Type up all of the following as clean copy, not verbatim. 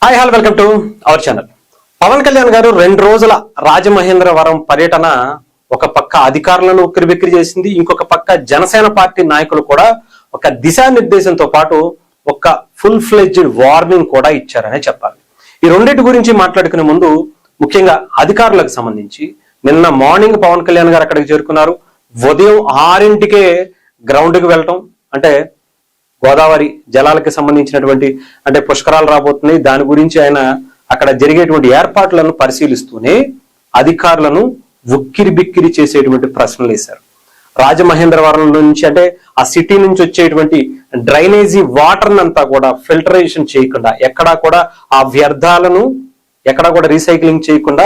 Hi hello welcome to our channel. Pawan Kalyan గారు 2 రోజుల రాజమహేంద్రవరం పర్యటన ఒక పక్క అధికారులను ఉక్కిరిబిక్కిరి చేసింది, ఇంకొక పక్క జనసేన పార్టీ నాయకులు కూడా ఒక దిశానిర్దేశంతో పాటు ఒక ఫుల్ ఫ్లెడ్జ్డ్ వార్నింగ్ కూడా ఇచ్చారనే చెప్పాలి. ఈ రెండింటి గురించి మాట్లాడుకునే ముందు ముఖ్యంగా అధికారులకు సంబంధించి నిన్న మార్నింగ్ పవన్ కళ్యాణ్ గారు అక్కడికి చేరుకున్నారు. ఉదయం 6ంటికే గ్రౌండ్కి వెళ్ళటం, అంటే గోదావరి జలాలకి సంబంధించినటువంటి అంటే పుష్కరాలు రాబోతున్నాయి, దాని గురించి ఆయన అక్కడ జరిగేటువంటి ఏర్పాట్లను పరిశీలిస్తూనే అధికారులను ఉక్కిరి బిక్కిరి చేసేటువంటి ప్రశ్నలు వేశారు. రాజమహేంద్రవరం నుంచి అంటే ఆ సిటీ నుంచి వచ్చేటువంటి డ్రైనేజీ వాటర్ అంతా కూడా ఫిల్టరేషన్ చేయకుండా, ఎక్కడా కూడా ఆ వ్యర్థాలను ఎక్కడా కూడా రీసైక్లింగ్ చేయకుండా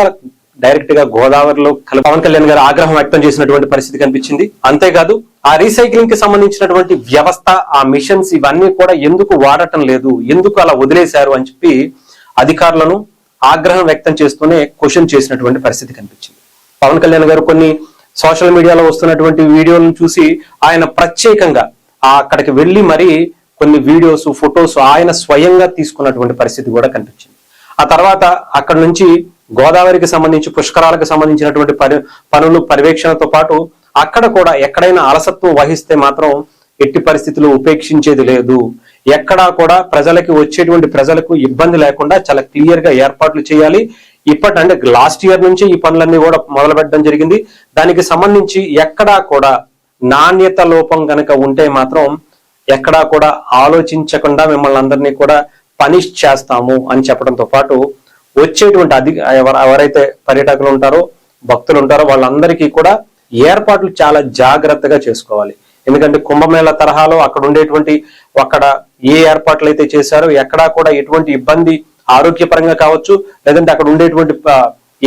డైరెక్ట్ గా గోదావరిలో పవన్ కళ్యాణ్ గారు ఆగ్రహం వ్యక్తం చేసినటువంటి పరిస్థితి కనిపించింది. అంతేకాదు ఆ రీసైక్లింగ్ కి సంబంధించినటువంటి వ్యవస్థ, ఆ మిషన్స్ ఇవన్నీ కూడా ఎందుకు వాడటం లేదు, ఎందుకు అలా వదిలేశారు అని చెప్పి అధికారులను ఆగ్రహం వ్యక్తం చేస్తూనే క్వశ్చన్ చేసినటువంటి పరిస్థితి కనిపించింది. పవన్ కళ్యాణ్ గారు కొన్ని సోషల్ మీడియాలో వస్తున్నటువంటి వీడియోలను చూసి ఆయన ప్రత్యేకంగా అక్కడికి వెళ్లి మరి కొన్ని వీడియోస్, ఫొటోస్ ఆయన స్వయంగా తీసుకున్నటువంటి పరిస్థితి కూడా కనిపించింది. ఆ తర్వాత అక్కడ నుంచి గోదావరికి సంబంధించి పుష్కరాలకు సంబంధించినటువంటి పనులు పర్యవేక్షణతో పాటు అక్కడ కూడా ఎక్కడైనా అలసత్వం వహిస్తే మాత్రం ఎట్టి పరిస్థితుల్లో ఉపేక్షించేది లేదు, ఎక్కడా కూడా వచ్చేటువంటి ప్రజలకు ఇబ్బంది లేకుండా చాలా క్లియర్ గా ఏర్పాట్లు చేయాలి. అంటే లాస్ట్ ఇయర్ నుంచి ఈ పనులన్నీ కూడా మొదలు పెట్టడం జరిగింది. దానికి సంబంధించి ఎక్కడా కూడా నాణ్యత లోపం గనక ఉంటే మాత్రం ఎక్కడా కూడా ఆలోచించకుండా మిమ్మల్ని అందరినీ కూడా పనిష్ చేస్తాము అని చెప్పడంతో పాటు వచ్చేటువంటి ఎవరైతే పర్యాటకులు ఉంటారో, భక్తులు ఉంటారో వాళ్ళందరికీ కూడా ఏర్పాట్లు చాలా జాగ్రత్తగా చేసుకోవాలి. ఎందుకంటే కుంభమేళ తరహాలో అక్కడ ఏ ఏర్పాట్లు అయితే చేశారో ఎక్కడా కూడా ఎటువంటి ఇబ్బంది ఆరోగ్యపరంగా కావచ్చు, లేదంటే అక్కడ ఉండేటువంటి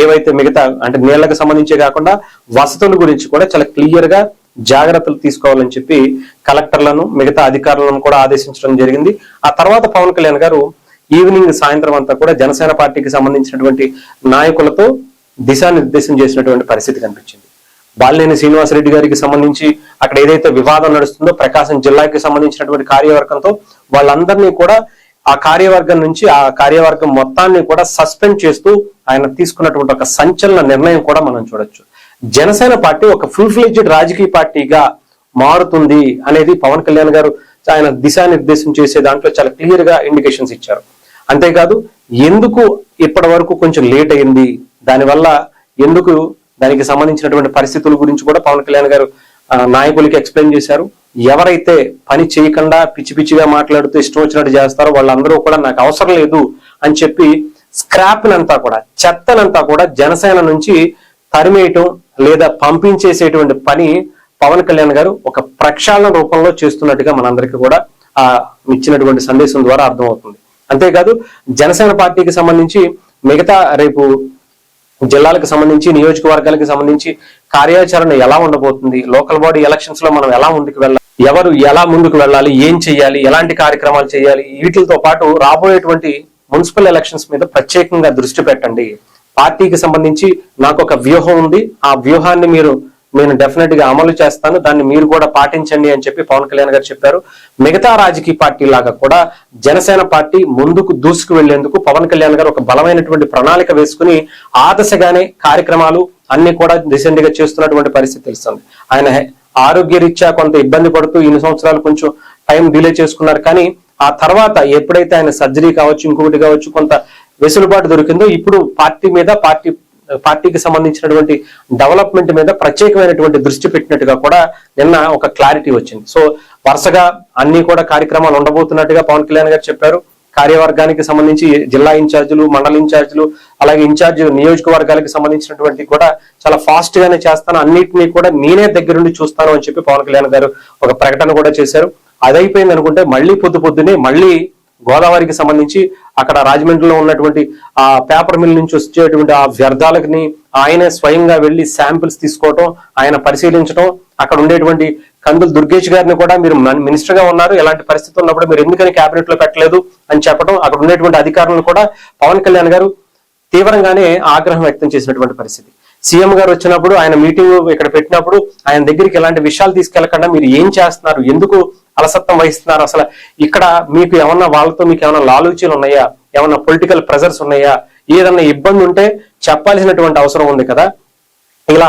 ఏవైతే మిగతా అంటే నీళ్లకు సంబంధించే కాకుండా వసతుల గురించి కూడా చాలా క్లియర్ గా జాగ్రత్తలు తీసుకోవాలని చెప్పి కలెక్టర్లను మిగతా అధికారులను కూడా ఆదేశించడం జరిగింది. ఆ తర్వాత పవన్ కళ్యాణ్ గారు ఈవినింగ్ సాయంత్రం అంతా కూడా జనసేన పార్టీకి సంబంధించినటువంటి నాయకులతో దిశానిర్దేశం చేసినటువంటి పరిస్థితి కనిపించింది. బాలినేని శ్రీనివాసరెడ్డి గారికి సంబంధించి అక్కడ ఏదైతే వివాదం నడుస్తుందో ప్రకాశం జిల్లాకి సంబంధించినటువంటి కార్యవర్గంతో వాళ్ళందరినీ కూడా ఆ కార్యవర్గం మొత్తాన్ని కూడా సస్పెండ్ చేస్తూ ఆయన తీసుకున్నటువంటి ఒక సంచలన నిర్ణయం కూడా మనం చూడొచ్చు. జనసేన పార్టీ ఒక ఫుల్ ఫ్లెడ్జ్డ్ రాజకీయ పార్టీగా మారుతుంది అనేది పవన్ కళ్యాణ్ గారు ఆయన దిశానిర్దేశం చేసే దాంట్లో చాలా క్లియర్ గా ఇండికేషన్స్ ఇచ్చారు. అంతేకాదు ఎందుకు ఇప్పటి వరకు కొంచెం లేట్ అయింది, దానివల్ల ఎందుకు దానికి సంబంధించినటువంటి పరిస్థితుల గురించి కూడా పవన్ కళ్యాణ్ గారు నాయకులకి ఎక్స్ప్లెయిన్ చేశారు. ఎవరైతే పని చేయకుండా పిచ్చి పిచ్చిగా మాట్లాడుతూ ఇష్టం వచ్చినట్టు చేస్తారో వాళ్ళందరూ కూడా నాకు అవసరం లేదు అని చెప్పి స్క్రాప్ నంతా కూడా చెత్తనంతా కూడా జనసేన నుంచి తరిమేయటం లేదా పంపించేసేటువంటి పని పవన్ కళ్యాణ్ గారు ఒక ప్రక్షాళన రూపంలో చేస్తున్నట్టుగా మనందరికీ కూడా ఇచ్చినటువంటి సందేశం ద్వారా అర్థమవుతుంది. అంతేకాదు జనసేన పార్టీకి సంబంధించి మిగతా రేపు జిల్లాలకు సంబంధించి నియోజకవర్గాలకు సంబంధించి కార్యాచరణ ఎలా ఉండబోతుంది, లోకల్ బాడీ ఎలక్షన్స్ లో మనం ఎలా ముందుకు వెళ్ళాలి, ఎవరు ఎలా ముందుకు వెళ్ళాలి, ఏం చేయాలి, ఎలాంటి కార్యక్రమాలు చేయాలి, వీటితో పాటు రాబోయేటువంటి మున్సిపల్ ఎలక్షన్స్ మీద ప్రత్యేకంగా దృష్టి పెట్టండి. పార్టీకి సంబంధించి నాకు ఒక వ్యూహం ఉంది, ఆ వ్యూహాన్ని నేను డెఫినెట్ గా అమలు చేస్తాను, దాన్ని మీరు కూడా పాటించండి అని చెప్పి పవన్ కళ్యాణ్ గారు చెప్పారు. మిగతా రాజకీయ పార్టీ లాగా కూడా జనసేన పార్టీ ముందుకు దూసుకు వెళ్లేందుకు పవన్ కళ్యాణ్ గారు ఒక బలమైనటువంటి ప్రణాళిక వేసుకుని ఆ దశగానే కార్యక్రమాలు అన్ని కూడా రీసెంట్ గా చేస్తున్నటువంటి పరిస్థితి తెలుస్తుంది. ఆయన ఆరోగ్య రీత్యా కొంత ఇబ్బంది పడుతూ ఇన్ని సంవత్సరాలు కొంచెం టైం డిలే చేసుకున్నారు. కానీ ఆ తర్వాత ఎప్పుడైతే ఆయన సర్జరీ కావచ్చు, ఇంకొకటి కావచ్చు, కొంత వెసులుబాటు దొరికిందో ఇప్పుడు పార్టీకి సంబంధించినటువంటి డెవలప్మెంట్ మీద ప్రత్యేకమైనటువంటి దృష్టి పెట్టినట్టుగా కూడా నిన్న ఒక క్లారిటీ వచ్చింది. సో వరుసగా అన్ని కూడా కార్యక్రమాలు ఉండబోతున్నట్టుగా పవన్ కళ్యాణ్ గారు చెప్పారు. కార్యవర్గానికి సంబంధించి జిల్లా ఇన్ఛార్జీలు, మండల ఇన్ఛార్జీలు, అలాగే ఇన్ఛార్జి నియోజకవర్గాలకు సంబంధించినటువంటి కూడా చాలా ఫాస్ట్ గానే చేస్తాను, అన్నిటినీ కూడా నేనే దగ్గరుండి చూస్తాను అని చెప్పి పవన్ కళ్యాణ్ గారు ఒక ప్రకటన కూడా చేశారు. అదైపోయింది అనుకుంటే మళ్ళీ పొద్దునే మళ్ళీ గోదావరికి సంబంధించి అక్కడ రాజమండ్రిలో ఉన్నటువంటి ఆ పేపర్ మిల్ నుంచి వచ్చేటువంటి ఆ వ్యర్థాలని ఆయనే స్వయంగా వెళ్లి శాంపిల్స్ తీసుకోవటం, ఆయన పరిశీలించడం, అక్కడ ఉండేటువంటి కందులు దుర్గేష్ గారిని కూడా మీరు మినిస్టర్ గా ఉన్నారు, ఎలాంటి పరిస్థితి ఉన్నప్పుడు మీరు ఎందుకని కేబినెట్ లో పెట్టలేదు అని చెప్పడం, అక్కడ ఉండేటువంటి అధికారులను కూడా పవన్ కళ్యాణ్ గారు తీవ్రంగానే ఆగ్రహం వ్యక్తం చేసినటువంటి పరిస్థితి. సీఎం గారు వచ్చినప్పుడు ఆయన మీటింగ్ ఇక్కడ పెట్టినప్పుడు ఆయన దగ్గరికి ఎలాంటి విషయాలు తీసుకెళ్లకుండా మీరు ఏం చేస్తున్నారు, ఎందుకు అలసత్వం వహిస్తున్నారు? అసలు ఇక్కడ మీకు ఏమన్నా వాళ్ళతో మీకు ఏమైనా లాలూచీలు ఉన్నాయా? ఏమన్నా పొలిటికల్ ప్రెజర్స్ ఉన్నాయా? ఏదన్నా ఇబ్బంది ఉంటే చెప్పాల్సినటువంటి అవసరం ఉంది కదా. ఇలా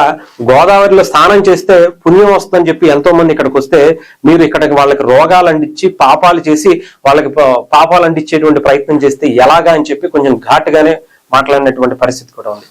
గోదావరిలో స్నానం చేస్తే పుణ్యం వస్తుందని చెప్పి ఎంతో మంది ఇక్కడికి వస్తే మీరు ఇక్కడికి వాళ్ళకి రోగాలు అందించి పాపాలు చేసి వాళ్ళకి పాపాలు అందించేటువంటి ప్రయత్నం చేస్తే ఎలాగా అని చెప్పి కొంచెం ఘాటుగానే మాట్లాడినటువంటి పరిస్థితి కూడా ఉంది.